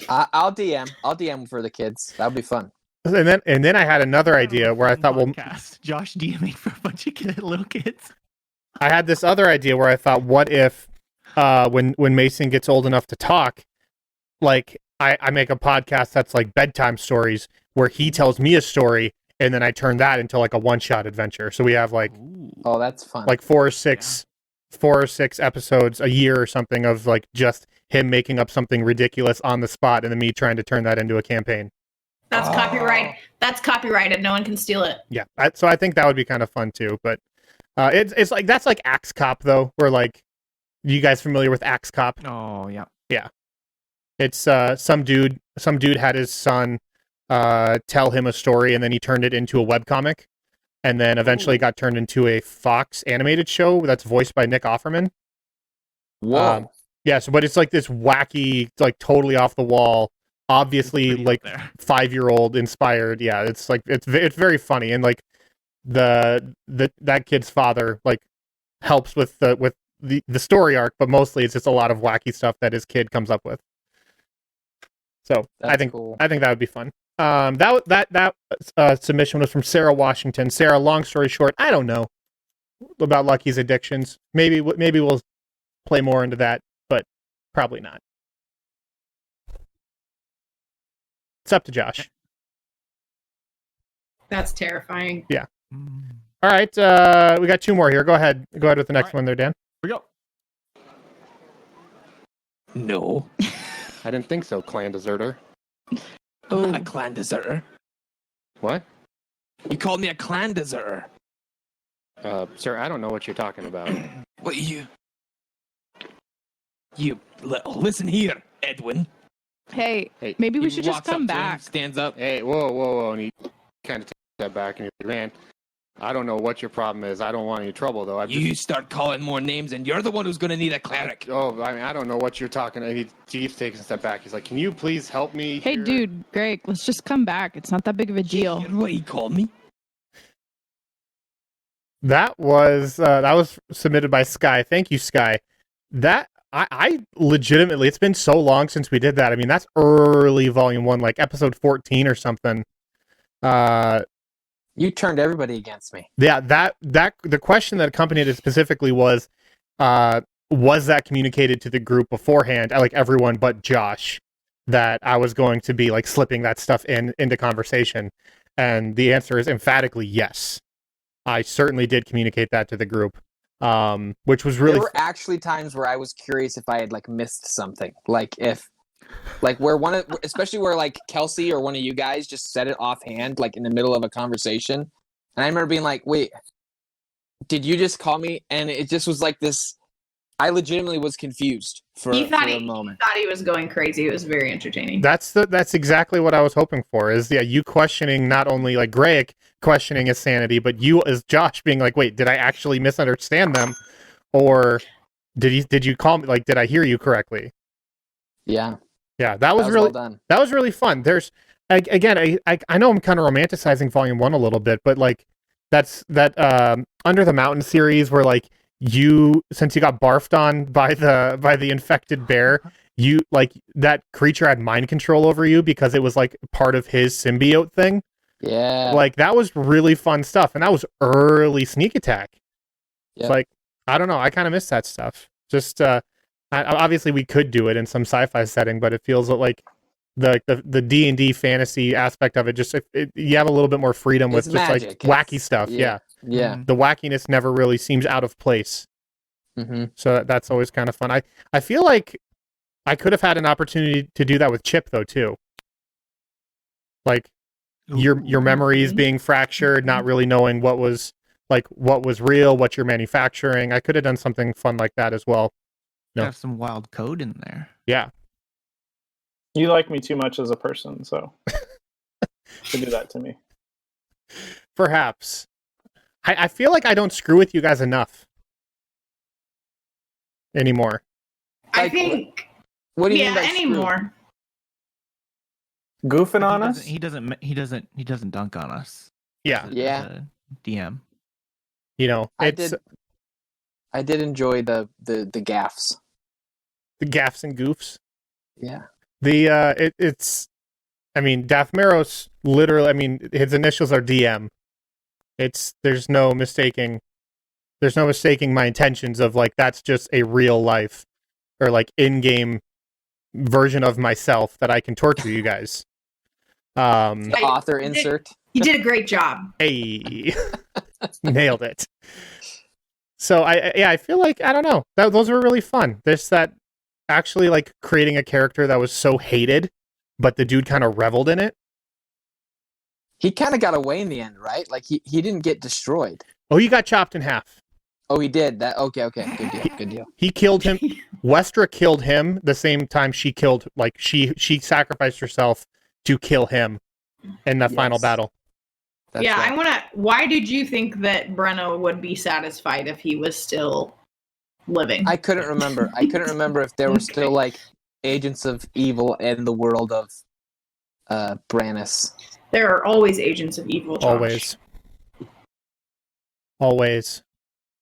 I'll DM. I'll DM for the kids. That'll be fun. And then I had another idea where I thought, well, Josh DMing for a bunch of little kids. I had this other idea where I thought, what if when Mason gets old enough to talk, like I make a podcast that's like bedtime stories where he tells me a story and then I turn that into like a one-shot adventure. So we have like Oh, that's fun. like 4 or 6 episodes a year or something of like just him making up something ridiculous on the spot and then me trying to turn that into a campaign. That's copyright. That's copyrighted. No one can steal it. Yeah. So I think that would be kind of fun too. But it's like, that's like Axe Cop though, where like, you guys familiar with Axe Cop? Oh, yeah. Yeah. It's some dude had his son tell him a story and then he turned it into a webcomic. and then eventually got turned into a Fox animated show that's voiced by Nick Offerman. Whoa. Yeah, so but it's like this wacky, like totally off the wall, obviously Pretty like up there. 5-year-old inspired. Yeah, it's like it's very funny, and like that kid's father like helps with the story arc, but mostly it's just a lot of wacky stuff that his kid comes up with. So I That's think cool. that would be fun. That submission was from Sarah Washington. Sarah, long story short, I don't know about Lucky's addictions. Maybe we'll play more into that, but probably not. It's up to Josh. That's terrifying. Mm. All right, we got 2 more here. Go ahead with the next one there, Dan. Here we go. No. I didn't think so, clan deserter. I'm not a clan deserter. What? You called me a clan deserter. Sir, I don't know what you're talking about. What listen here, Edwin. Hey, Hey, maybe we He should just walks up come to him, back. stands up. hey, whoa. And he kind of takes that back and he's like, man, I don't know what your problem is. I don't want any trouble, though. You start calling more names, and you're the one who's going to need a cleric. Oh, I mean, I don't know what you're talking. And he keeps taking a step back. He's like, can you please help me Hey, here?" dude, Greg, let's just come back. It's not that big of a deal. Hear what he called me? That was submitted by Sky. Thank you, Sky. That I legitimately, it's been so long since we did that. I mean, that's early volume 1, like episode 14 or something. You turned everybody against me. Yeah, that the question that accompanied it specifically was that communicated to the group beforehand, like everyone but Josh, that I was going to be like slipping that stuff into conversation? And the answer is emphatically yes. I certainly did communicate that to the group, which was really There were actually times where I was curious if I had like missed something, like where especially where like Kelsey or one of you guys just said it offhand, like in the middle of a conversation, and I remember being like, "Wait, did you just call me?" And it just was like this. I legitimately was confused for a moment. Thought he was going crazy. It was very entertaining. That's exactly what I was hoping for. Is you questioning not only like Greg questioning his sanity, but you as Josh being like, "Wait, did I actually misunderstand them, or did you call me? Like, did I hear you correctly?" Yeah, that was really well done. that was really fun. There's again, I know I'm kind of romanticizing volume 1 a little bit, but like that's Under the Mountain series where like since you got barfed on by the infected bear, you like that creature had mind control over you because it was like part of his symbiote thing. Yeah, Like that was really fun stuff, and that was early Sneak Attack. Yep. Like I don't know, I kind of miss that stuff. Just obviously we could do it in some sci-fi setting, but it feels like the D&D fantasy aspect of it just you have a little bit more freedom with It's just magic. like wacky stuff. Yeah. yeah. The wackiness never really seems out of place. Mm-hmm. So that's always kind of fun. I feel like I could have had an opportunity to do that with Chip though too. Like your memories being fractured, not really knowing what was real, what you're manufacturing. I could have done something fun like that as well. No. Have some wild code in there. Yeah. You like me too much as a person, so to do that to me. Perhaps. I feel like I don't screw with you guys enough anymore. I Like, think. What do you Yeah, mean by anymore. Goofing on us? He doesn't dunk on us. Yeah. Yeah. As a DM. You know, I it's did enjoy the gaffs. the gaffs and goofs. Yeah. It's I mean, Dathmeros literally, I mean, his initials are DM. There's no mistaking my intentions of like that's just a real life or like in-game version of myself that I can torture you guys. The author insert. You did a great job. Hey. Nailed it. So I feel like I don't know. Those were really fun. There's that actually like creating a character that was so hated, but the dude kind of reveled in it. He kind of got away in the end, right? Like he didn't get destroyed. Oh, he got chopped in half. Oh, he did. That okay. Good deal. He killed him. Westra killed him the same time she killed. Like she sacrificed herself to kill him in that final Yes. battle. That's yeah, right. I want to. Why did you think that Brenna would be satisfied if he was still living? I couldn't remember. I couldn't remember if there were still like agents of evil in the world of Brannis. There are always agents of evil. Josh. Always.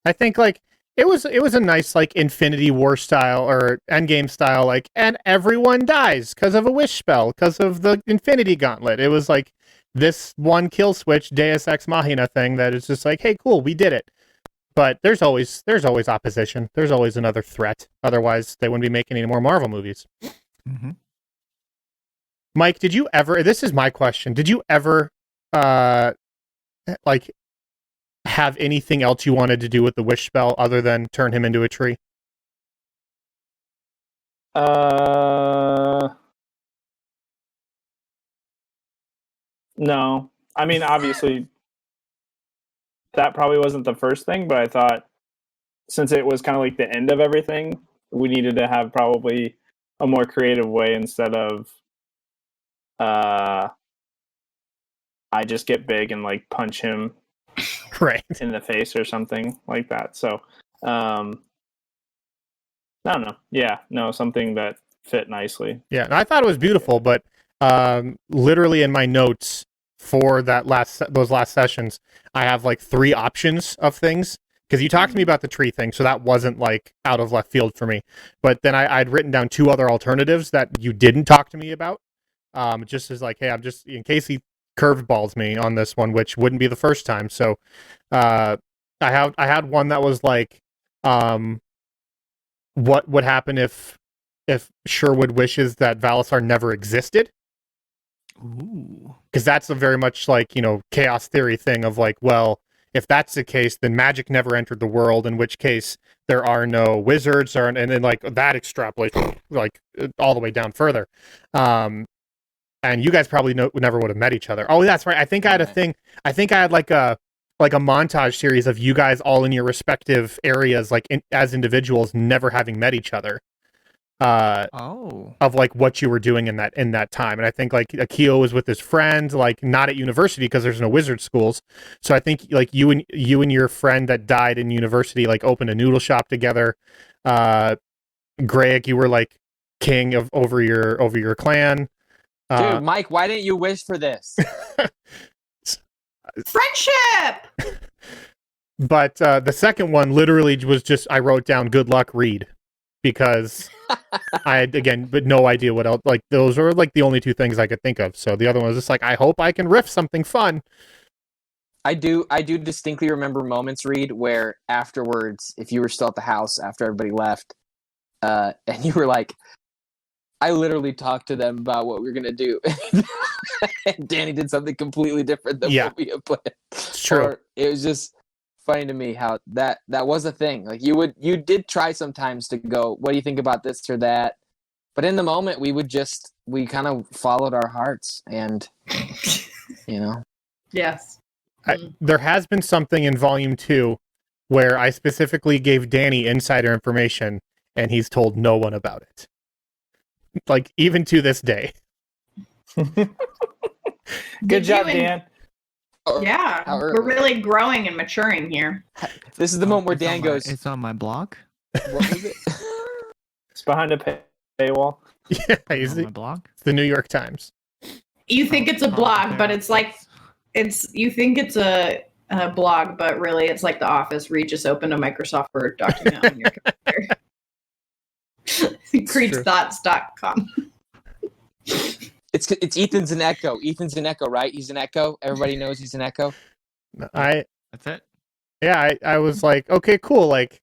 I think like it was a nice like Infinity War style or Endgame style like, and everyone dies because of a wish spell, because of the Infinity Gauntlet. It was like this one kill switch Deus Ex Machina thing that is just like, hey, cool, we did it. But there's always opposition. There's always another threat. Otherwise, they wouldn't be making any more Marvel movies. Mm-hmm. Mike, did you ever? This is my question. Did you ever, like, have anything else you wanted to do with the wish spell other than turn him into a tree? No. I mean, obviously, that probably wasn't the first thing, but I thought since it was kind of like the end of everything, we needed to have probably a more creative way instead of I just get big and like punch him right in the face or something like that. So I don't know. Yeah, no, something that fit nicely. Yeah, and I thought it was beautiful, but literally in my notes for those last sessions, I have like 3 options of things, because you talked to me about the tree thing, so that wasn't like out of left field for me. But then I'd written down 2 other alternatives that you didn't talk to me about, just as like, hey, I'm just in case he curveballs me on this one, which wouldn't be the first time. So I had one that was like, what would happen if Sherwood wishes that Valisar never existed? Ooh. Because that's a very much like, chaos theory thing of like, well, if that's the case, then magic never entered the world, in which case there are no wizards, and then like that extrapolates like all the way down further. And you guys probably never would have met each other. Oh, that's right. I think I had a thing. I think I had like a montage series of you guys all in your respective areas, like as individuals, never having met each other. Of like what you were doing in that time. And I think like Akio was with his friend, like not at university because there's no wizard schools. So I think like you and your friend that died in university like opened a noodle shop together. Greg, you were like king over your clan. Dude, Mike, why didn't you wish for this? Friendship. But the second one literally was just I wrote down good luck, Reed, because I had, again, but no idea what else. Like those are like the only 2 things I could think of. So the other one was just like, I hope I can riff something fun. I do distinctly remember moments, Reed, where afterwards, if you were still at the house after everybody left, and you were like, I literally talked to them about what we were gonna do, and Danny did something completely different than what we had planned. It's true. Or it was just funny to me how that was a thing. Like you did try sometimes to go, what do you think about this or that? But in the moment, we kind of followed our hearts, and Yes. There has been something in Volume 2 where I specifically gave Danny insider information, and he's told no one about it. Like, even to this day. Good job, Dan. Yeah, we're really growing and maturing here. This is the moment where Dan goes, it's on my blog. What was it? It's behind a paywall. Yeah, on my blog. It's the New York Times. You think it's a blog, but it's like you think it's a blog, but really it's like The Office. Reed just opened a Microsoft Word document on your computer. Creedsthoughts.com. It's Ethan's an Echo. Ethan's an Echo, right? He's an Echo. Everybody knows he's an Echo. That's it. Yeah, I was like, okay, cool. Like,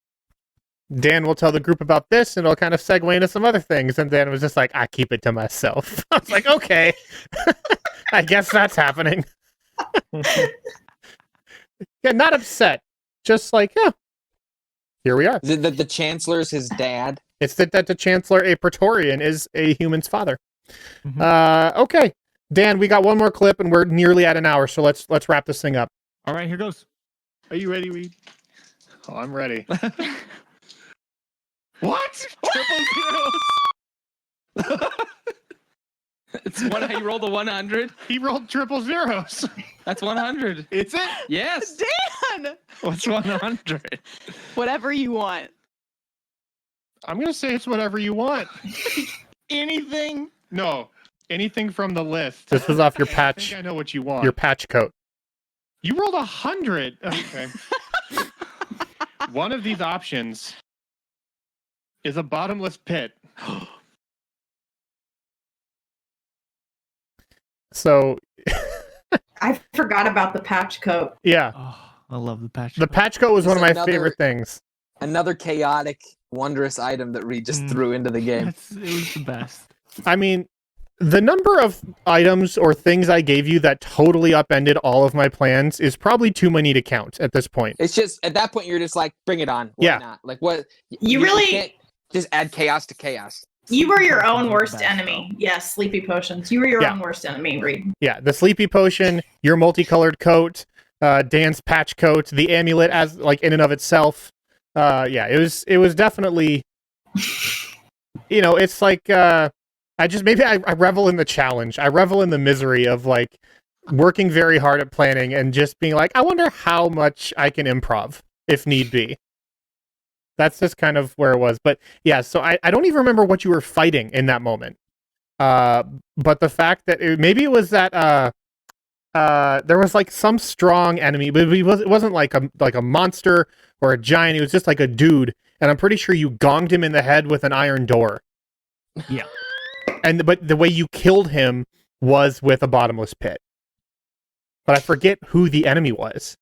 Dan will tell the group about this, and it'll kind of segue into some other things. And Dan was just like, I keep it to myself. I was like, okay, I guess that's happening. Yeah, not upset. Just like, yeah, here we are. Is it that the Chancellor is his dad? It's that the Chancellor, a Praetorian, is a human's father. Mm-hmm. Okay, Dan, we got one more clip, and we're nearly at an hour, so let's wrap this thing up. All right, here goes. Are you ready, Reed? Oh, I'm ready. What? Triple zeros. He rolled a 100. He rolled triple zeros. That's 100. It's it. Yes. Dan! What's 100? Whatever you want. I'm gonna say it's whatever you want. Anything? No, anything from the list. This was off your I patch. think I know what you want. Your patch coat. You rolled 100. Okay. One of these options is a bottomless pit. So I forgot about the patch coat. yeah, Oh, I love the patch. the patch coat was one of my Another- favorite things. Another chaotic, wondrous item that Reed just Mm. threw into the game. It was the best. I mean, the number of items or things I gave you that totally upended all of my plans is probably too many to count at this point. It's just at that point you're just like, bring it on. Why Yeah. not? Like what? You really- can't just add chaos to chaos. You were your Potions own are the worst best, enemy. though. Yes, sleepy potions. You were your Yeah. own worst enemy, Reed. Yeah, the sleepy potion, your multicolored coat, Dan's patch coat, the amulet as like in and of itself. Yeah, it was definitely, it's like I revel in the challenge. I revel in the misery of like working very hard at planning and just being like, I wonder how much I can improv if need be. That's just kind of where it was. But yeah, so I don't even remember what you were fighting in that moment. But the fact that maybe it was that there was like some strong enemy, but it wasn't like a monster or a giant. It was just like a dude, and I'm pretty sure you gonged him in the head with an iron door. Yeah. But the way you killed him was with a bottomless pit. But I forget who the enemy was.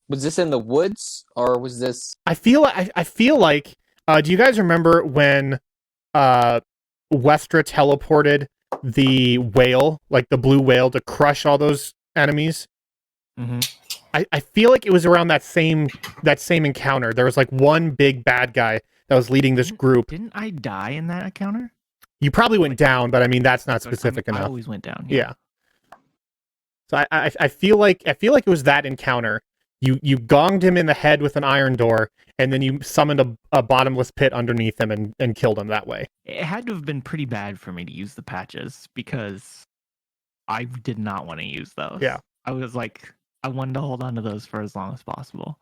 Was this in the woods or was this? I feel like. Do you guys remember when Westra teleported the whale, like the blue whale, to crush all those enemies? Mm-hmm. I feel like it was around that same encounter. There was like one big bad guy that was leading this group. Didn't I die in that encounter? You probably went down, but I mean that's not I specific mean, I enough. always went down. Yeah. So I feel like it was that encounter. You gonged him in the head with an iron door, and then you summoned a bottomless pit underneath him and killed him that way. It had to have been pretty bad for me to use the patches because I did not want to use those. Yeah. I was like, I wanted to hold on to those for as long as possible.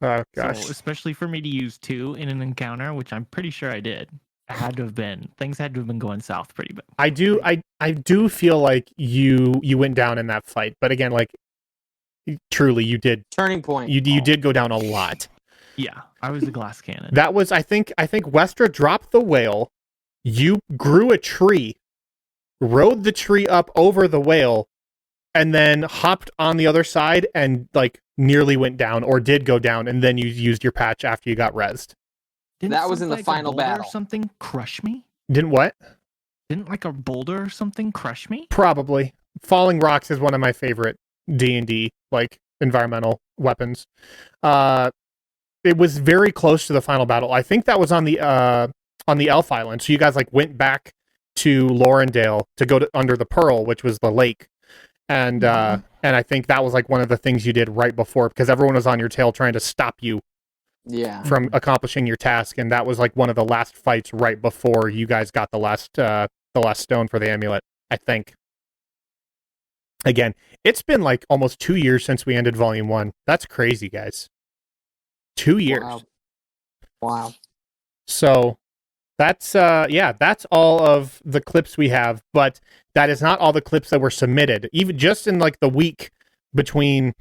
Oh gosh. So, especially for me to use 2 in an encounter, which I'm pretty sure I did. Things had to have been going south pretty bad. I do feel like you went down in that fight, but again, like truly you did Turning point. you did go down a lot. Yeah, I was the glass cannon. That was I think Westra dropped the whale, you grew a tree, rode the tree up over the whale, and then hopped on the other side and like nearly went down or did go down, and then you used your patch after you got rezzed. Didn't That was in the something like a final boulder battle. Or something crush me? Didn't what? Didn't like a boulder or something crush me? Probably. Falling rocks is one of my favorite D&D like environmental weapons. It was very close to the final battle. I think that was on the Elf Island. So you guys like went back to Laurendale to go to under the Pearl, which was the lake. And I think that was like one of the things you did right before because everyone was on your tail trying to stop you Yeah. from accomplishing your task, and that was like one of the last fights right before you guys got the last stone for the amulet, I think. Again, it's been like almost 2 years since we ended Volume 1. That's crazy, guys. 2 years. Wow. So that's that's all of the clips we have, but that is not all the clips that were submitted. Even just in like the week between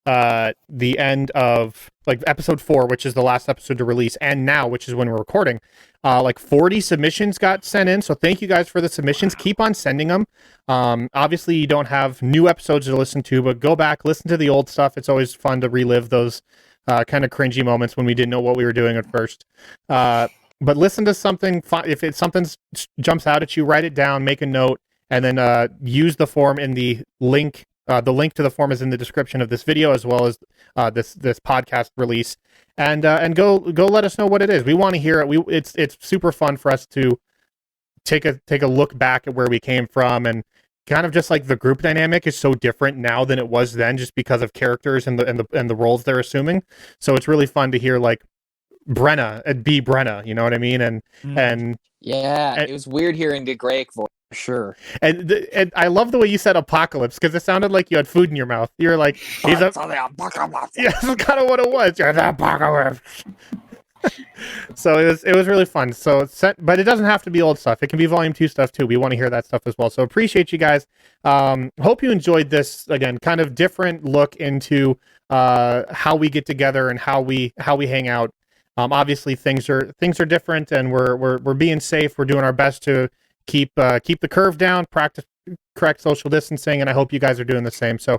the end of like episode 4, which is the last episode to release, and now, which is when we're recording, like 40 submissions got sent in. So thank you guys for the submissions. Keep on sending them. Obviously you don't have new episodes to listen to, but go back, listen to the old stuff. It's always fun to relive those kind of cringy moments when we didn't know what we were doing at first. But listen to something. If it's something jumps out at you, write it down, make a note, and then use the form in the link. The link to the form is in the description of this video, as well as this podcast release. And go let us know what it is. We want to hear it. It's super fun for us to take a look back at where we came from, and kind of just like the group dynamic is so different now than it was then, just because of characters and the roles they're assuming. So it's really fun to hear like Brenna be Brenna. You know what I mean? And Yeah, it was weird hearing the Greg voice for sure. and I love the way you said apocalypse because it sounded like you had food in your mouth. You were like, he's a yeah, that's kind of what it was. You're the apocalypse. So it was really fun. So but it doesn't have to be old stuff. It can be volume 2 stuff too. We want to hear that stuff as well. So appreciate you guys. Hope you enjoyed this, again, kind of different look into how we get together and how we hang out. Obviously things are different, and we're being safe. We're doing our best to keep the curve down, practice correct social distancing, and I hope you guys are doing the same. So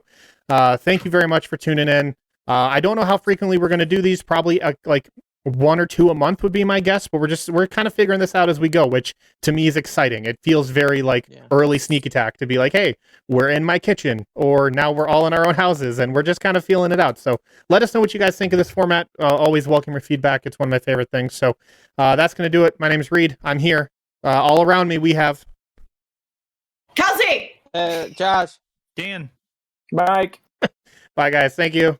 thank you very much for tuning in. I don't know how frequently we're going to do these. Probably like 1 or 2 a month would be my guess, but we're kind of figuring this out as we go, which to me is exciting. It feels very like early Sneak Attack to be like, hey, we're in my kitchen, or now we're all in our own houses, and we're just kind of feeling it out. So let us know what you guys think of this format. Always welcome your feedback. It's one of my favorite things. So that's going to do it. My name is Reed. I'm here. All around me, we have Kelsey! Josh. Dan. Mike. Bye, guys. Thank you.